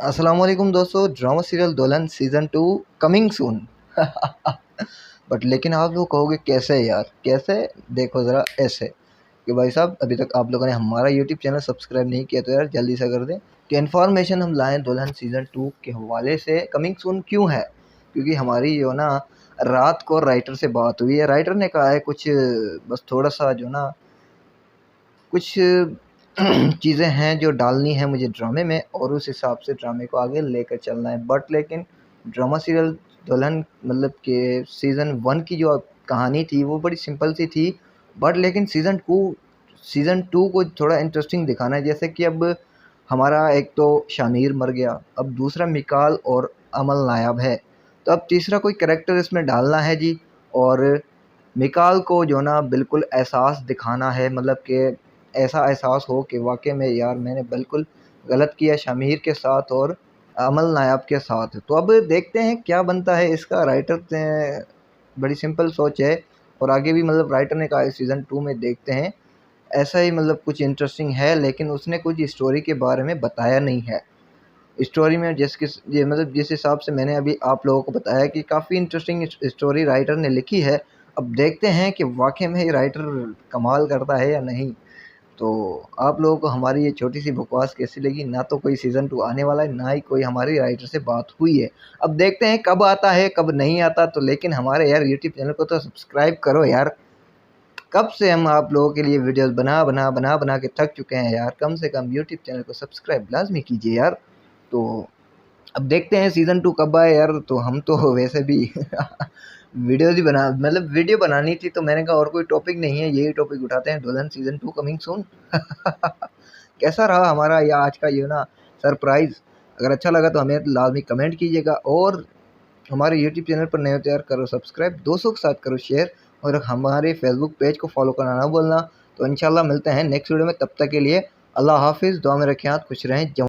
अस्सलामुअलैकुम दोस्तों, drama serial दुल्हन सीज़न 2 कमिंग सून। बट लेकिन आप लोग कहोगे कैसे यार, कैसे? देखो ज़रा ऐसे कि भाई साहब, अभी तक आप लोगों ने हमारा यूट्यूब चैनल सब्सक्राइब नहीं किया तो यार जल्दी से कर दें कि इन्फॉर्मेशन हम लाएँ दुल्हन सीज़न 2 के हवाले से कमिंग सून क्यों है। क्योंकि हमारी जो ना रात को राइटर से बात हुई है, राइटर ने कहा है कुछ बस थोड़ा-सा जो ना कुछ चीज़ें हैं जो डालनी है मुझे ड्रामे में और उस हिसाब से ड्रामे को आगे लेकर चलना है। बट लेकिन ड्रामा सीरियल दुल्हन मतलब कि सीज़न 1 की जो कहानी थी वो बड़ी सिंपल सी थी। बट लेकिन सीज़न 2 को थोड़ा इंटरेस्टिंग दिखाना है। जैसे कि अब हमारा एक तो शामिर मर गया, अब दूसरा मिकाल और अमल नायाब है, तो अब तीसरा कोई कैरेक्टर इसमें डालना है जी। और मिकाल को जो ना बिल्कुल एहसास दिखाना है, मतलब कि ऐसा एहसास हो कि वाक़ई में यार मैंने बिल्कुल गलत किया शामिर के साथ और अमल नायाब के साथ। तो अब देखते हैं क्या बनता है इसका। राइटर ने बड़ी सिंपल सोच है और आगे भी मतलब राइटर ने कहा है सीज़न 2 में देखते हैं। ऐसा ही मतलब कुछ इंटरेस्टिंग है, लेकिन उसने कुछ स्टोरी के बारे में बताया नहीं है। स्टोरी में जिस हिसाब से मैंने अभी आप लोगों को बताया कि काफ़ी इंटरेस्टिंग स्टोरी राइटर ने लिखी है। अब देखते हैं कि वाक़ई में ये राइटर कमाल करता है या नहीं। तो आप लोगों को हमारी ये छोटी-सी बकवास कैसी लगी? ना तो कोई सीज़न 2 आने वाला है, ना ही कोई हमारी राइटर से बात हुई है। अब देखते हैं कब आता है, कब नहीं आता। तो लेकिन हमारे यार यूट्यूब चैनल को तो सब्सक्राइब करो यार। कब से हम आप लोगों के लिए वीडियोज़ बना के थक चुके हैं यार। कम से कम यूट्यूब चैनल को सब्सक्राइब लाज़मी कीजिए यार। तो अब देखते हैं सीज़न 2 कब आए यार। तो हम तो वैसे भी वीडियोज़ ही बना मतलब वीडियो बनानी थी, तो मैंने कहा और कोई टॉपिक नहीं है, यही टॉपिक उठाते हैं, दुल्हन सीज़न 2 कमिंग सून। कैसा रहा हमारा ये आज का ये ना सरप्राइज़? अगर अच्छा लगा तो हमें लाज़मी कमेंट कीजिएगा और हमारे यूट्यूब चैनल पर नए हो तो यार करो सब्सक्राइब, दोस्तों के साथ करो शेयर और हमारे फेसबुक पेज को फॉलो करना ना भूलना। तो इंशाल्लाह मिलते हैं नेक्स्ट वीडियो में, तब तक के लिए अल्लाह हाफ़िज़। दुआ में रखें हाथ, खुश रहें।